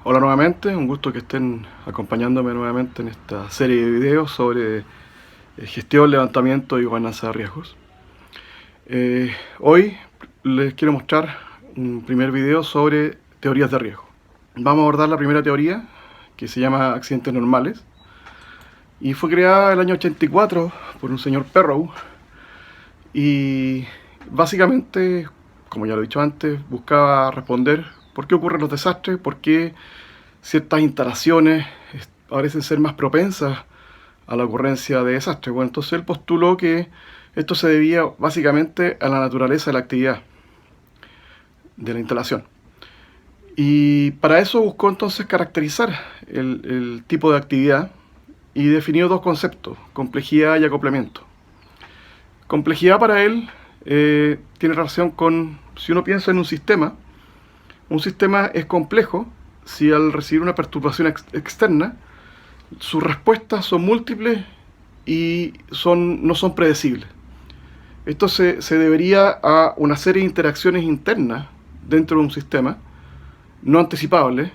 Hola nuevamente, un gusto que estén acompañándome nuevamente en esta serie de videos sobre gestión, levantamiento y gobernanza de riesgos. Hoy les quiero mostrar un primer video sobre teorías de riesgo. Vamos a abordar la primera teoría, que se llama accidentes normales, y fue creada en el año 84 por un señor Perrow, y básicamente, como ya lo he dicho antes, buscaba responder por qué ocurren los desastres, por qué ciertas instalaciones parecen ser más propensas a la ocurrencia de desastres. Bueno, entonces él postuló que esto se debía básicamente a la naturaleza de la actividad de la instalación. Y para eso buscó entonces caracterizar el tipo de actividad y definió dos conceptos, complejidad y acoplamiento. Complejidad para él tiene relación con, si uno piensa en un sistema es complejo si al recibir una perturbación externa, sus respuestas son múltiples y no son predecibles. Esto se debería a una serie de interacciones internas dentro de un sistema, no anticipables.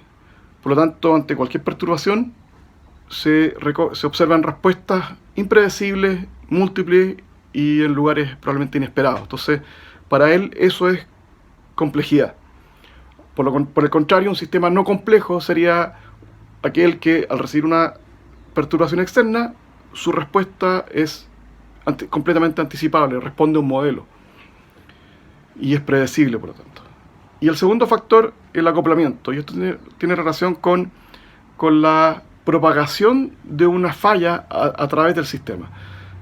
Por lo tanto, ante cualquier perturbación, se observan respuestas impredecibles, múltiples y en lugares probablemente inesperados. Entonces, para él eso es complejidad. Por el contrario, un sistema no complejo sería aquel que al recibir una perturbación externa, su respuesta es completamente anticipable, responde a un modelo y es predecible, por lo tanto. Y el segundo factor, el acoplamiento, y esto tiene relación con la propagación de una falla a través del sistema.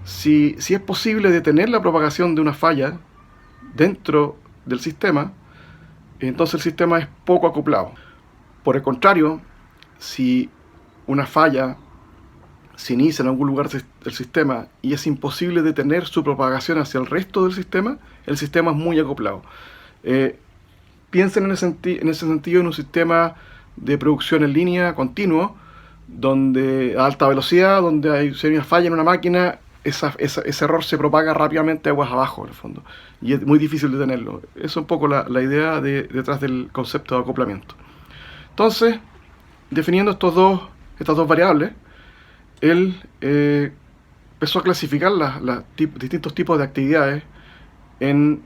Si es posible detener la propagación de una falla dentro del sistema, entonces el sistema es poco acoplado. Por el contrario, si una falla se inicia en algún lugar del sistema y es imposible detener su propagación hacia el resto del sistema, el sistema es muy acoplado. Piensen en ese sentido en un sistema de producción en línea continuo, donde a alta velocidad, donde si hay una falla en una máquina, ese error se propaga rápidamente aguas abajo, en el fondo, y es muy difícil detenerlo. Esa es un poco la idea detrás del concepto de acoplamiento. Entonces, definiendo estas dos variables, él empezó a clasificar distintos tipos de actividades en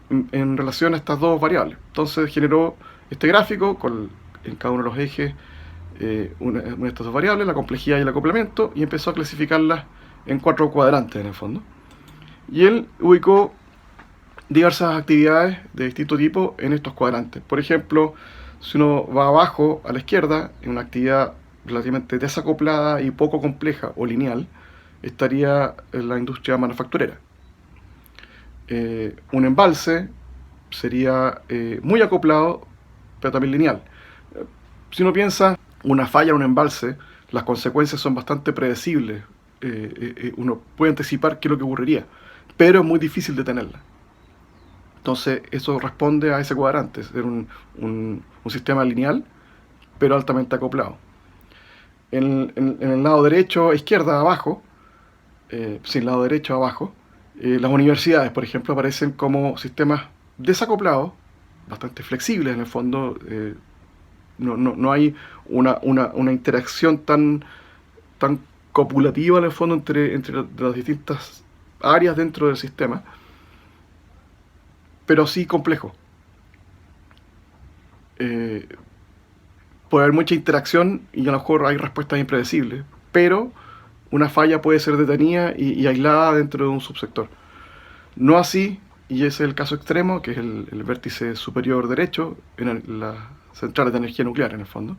relación a estas dos variables. Entonces generó este gráfico en cada uno de los ejes una de estas dos variables, la complejidad y el acoplamiento, y empezó a clasificarlas en 4 cuadrantes en el fondo. Y él ubicó diversas actividades de distinto tipo en estos cuadrantes. Por ejemplo, si uno va abajo a la izquierda, en una actividad relativamente desacoplada y poco compleja o lineal, estaría en la industria manufacturera. Un embalse sería muy acoplado, pero también lineal. Si uno piensa una falla en un embalse, las consecuencias son bastante predecibles. Uno puede anticipar qué es lo que ocurriría, pero es muy difícil detenerla. Entonces eso responde a ese cuadrante, ser un sistema lineal, pero altamente acoplado. En el lado derecho, izquierda, abajo, sin lado derecho, abajo, las universidades, por ejemplo, aparecen como sistemas desacoplados, bastante flexibles en el fondo. No hay una interacción tan copulativa en el fondo entre las distintas áreas dentro del sistema, pero sí complejo. Puede haber mucha interacción y a lo mejor hay respuestas impredecibles, pero una falla puede ser detenida y aislada dentro de un subsector. No así, y ese es el caso extremo, que es el vértice superior derecho en las centrales de energía nuclear, en el fondo,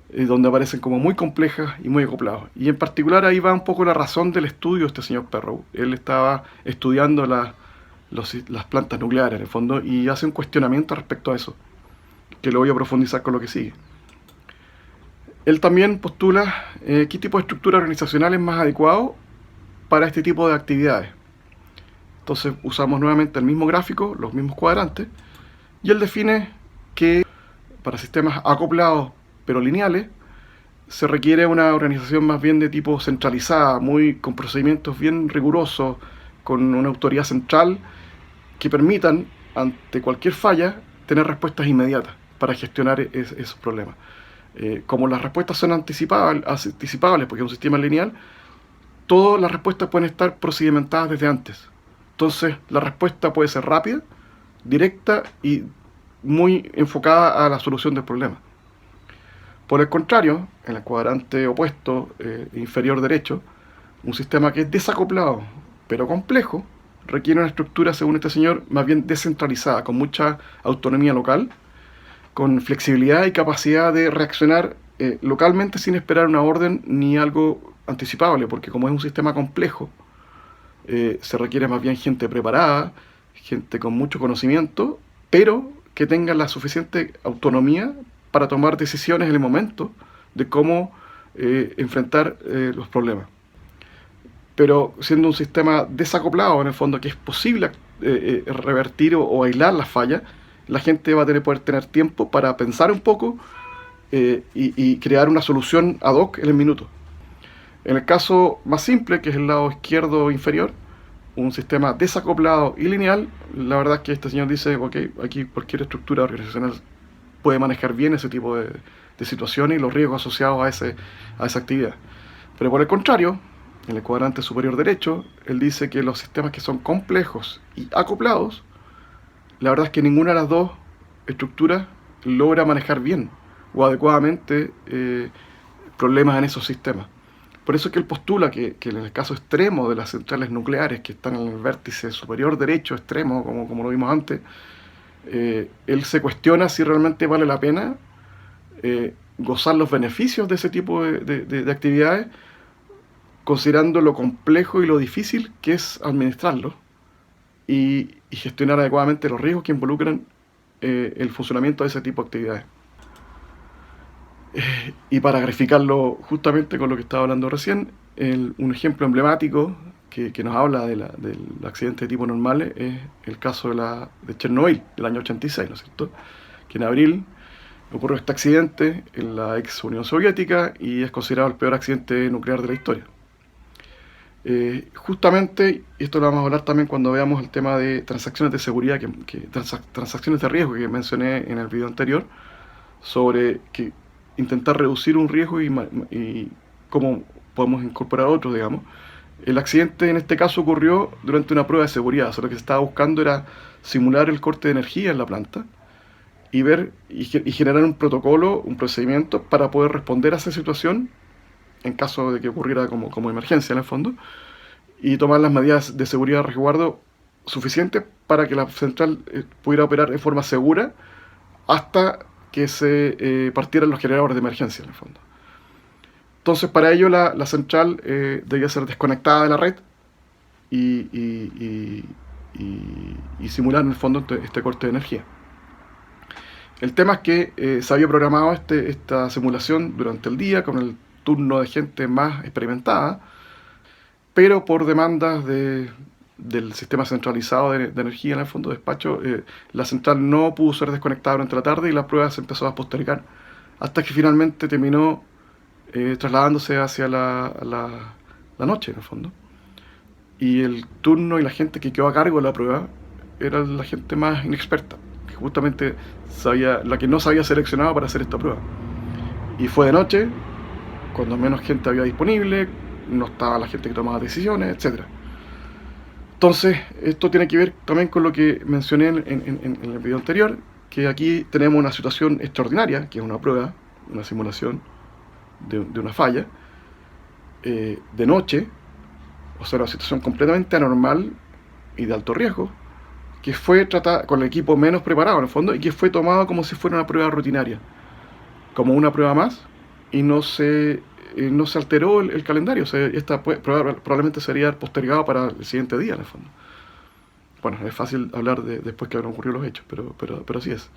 donde aparecen como muy complejas y muy acoplados. Y en particular ahí va un poco la razón del estudio de este señor Perrow. Él estaba estudiando las plantas nucleares, en el fondo, y hace un cuestionamiento respecto a eso, que lo voy a profundizar con lo que sigue. Él también postula qué tipo de estructura organizacional es más adecuado para este tipo de actividades. Entonces usamos nuevamente el mismo gráfico, los mismos cuadrantes, y él define que para sistemas acoplados pero lineales se requiere una organización más bien de tipo centralizada, con procedimientos bien rigurosos, con una autoridad central que permitan, ante cualquier falla, tener respuestas inmediatas para gestionar esos problemas. Como las respuestas son anticipables, porque es un sistema lineal, todas las respuestas pueden estar procedimentadas desde antes. Entonces, la respuesta puede ser rápida, directa y muy enfocada a la solución del problema. Por el contrario, en el cuadrante opuesto, inferior derecho, un sistema que es desacoplado, pero complejo, requiere una estructura, según este señor, más bien descentralizada, con mucha autonomía local, con flexibilidad y capacidad de reaccionar localmente sin esperar una orden ni algo anticipable, porque como es un sistema complejo, se requiere más bien gente preparada, gente con mucho conocimiento, pero que tenga la suficiente autonomía para tomar decisiones en el momento de cómo enfrentar los problemas. Pero siendo un sistema desacoplado, en el fondo, que es posible revertir o aislar las fallas, la gente va a poder tener tiempo para pensar un poco y crear una solución ad hoc en el minuto. En el caso más simple, que es el lado izquierdo inferior, un sistema desacoplado y lineal, la verdad es que este señor dice, ok, aquí cualquier estructura organizacional puede manejar bien ese tipo de situaciones y los riesgos asociados a esa actividad. Pero por el contrario, en el cuadrante superior derecho, él dice que los sistemas que son complejos y acoplados, la verdad es que ninguna de las dos estructuras logra manejar bien o adecuadamente problemas en esos sistemas. Por eso es que él postula que en el caso extremo de las centrales nucleares que están en el vértice superior derecho extremo, como lo vimos antes, él se cuestiona si realmente vale la pena gozar los beneficios de ese tipo de actividades, considerando lo complejo y lo difícil que es administrarlo y gestionar adecuadamente los riesgos que involucran el funcionamiento de ese tipo de actividades. Y para graficarlo justamente con lo que estaba hablando recién, un ejemplo emblemático que nos habla del accidente de tipo normales es el caso de Chernobyl del año 86, ¿no es cierto? Que en abril ocurrió este accidente en la ex Unión Soviética y es considerado el peor accidente nuclear de la historia. Justamente, y esto lo vamos a hablar también cuando veamos el tema de transacciones de seguridad, transacciones de riesgo que mencioné en el video anterior, sobre que intentar reducir un riesgo y cómo podemos incorporar otros, digamos. El accidente en este caso ocurrió durante una prueba de seguridad, o sea, lo que se estaba buscando era simular el corte de energía en la planta y ver y generar un protocolo, un procedimiento para poder responder a esa situación en caso de que ocurriera como emergencia en el fondo, y tomar las medidas de seguridad de resguardo suficientes para que la central pudiera operar de forma segura hasta que se partieran los generadores de emergencia en el fondo. Entonces para ello la central debía ser desconectada de la red y simular en el fondo este corte de energía. El tema es que se había programado esta simulación durante el día con el turno de gente más experimentada, pero por demandas del sistema centralizado de energía en el fondo de despacho, la central no pudo ser desconectada durante la tarde y la prueba se empezó a postergar hasta que finalmente terminó trasladándose hacia la noche en el fondo. Y el turno y la gente que quedó a cargo de la prueba era la gente más inexperta, que justamente la que no se había seleccionado para hacer esta prueba. Y fue de noche, cuando menos gente había disponible, no estaba la gente que tomaba decisiones, etc. Entonces, esto tiene que ver también con lo que mencioné en el video anterior, que aquí tenemos una situación extraordinaria, que es una prueba, una simulación de una falla, de noche, o sea, una situación completamente anormal y de alto riesgo, que fue tratada con el equipo menos preparado en el fondo y que fue tomada como si fuera una prueba rutinaria, como una prueba más, y no se alteró el calendario. O sea, esta probablemente sería postergada para el siguiente día en el fondo. Bueno, es fácil hablar después que habrán ocurrido los hechos, pero así es.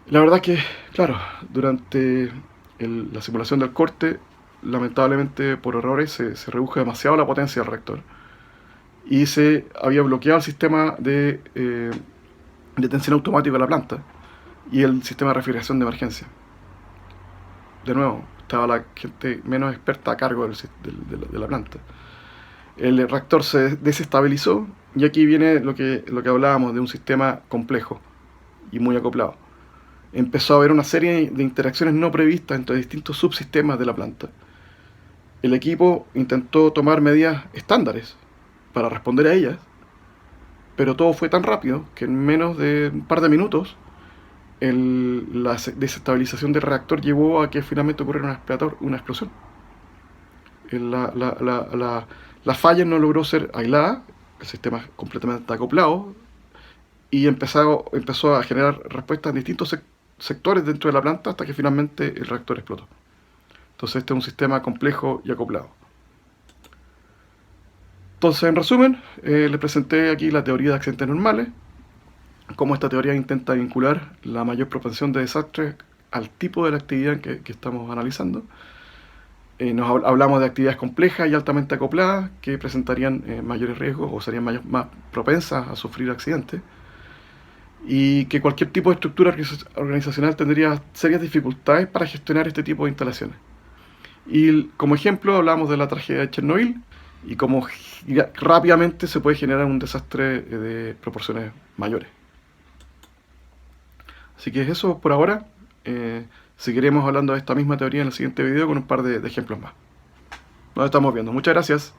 La verdad es que, claro, durante la simulación del corte, lamentablemente por errores se redujo demasiado la potencia del reactor y se había bloqueado el sistema de tensión automático de la planta y el sistema de refrigeración de emergencia. De nuevo, estaba la gente menos experta a cargo de la planta. El reactor se desestabilizó y aquí viene lo que hablábamos de un sistema complejo y muy acoplado. empezó a haber una serie de interacciones no previstas entre distintos subsistemas de la planta. El equipo intentó tomar medidas estándares para responder a ellas, pero todo fue tan rápido que en menos de un par de minutos la desestabilización del reactor llevó a que finalmente ocurriera una explosión. La falla no logró ser aislada, el sistema completamente acoplado, y empezó a generar respuestas en distintos sectores dentro de la planta hasta que finalmente el reactor explotó. Entonces este es un sistema complejo y acoplado. Entonces, en resumen, les presenté aquí la teoría de accidentes normales, cómo esta teoría intenta vincular la mayor propensión de desastres al tipo de la actividad que estamos analizando. Hablamos de actividades complejas y altamente acopladas que presentarían mayores riesgos o serían más propensas a sufrir accidentes, y que cualquier tipo de estructura organizacional tendría serias dificultades para gestionar este tipo de instalaciones. Y como ejemplo hablamos de la tragedia de Chernobyl y cómo rápidamente se puede generar un desastre de proporciones mayores. Así que es eso por ahora. Seguiremos hablando de esta misma teoría en el siguiente video con un par de ejemplos más. Nos estamos viendo. Muchas gracias.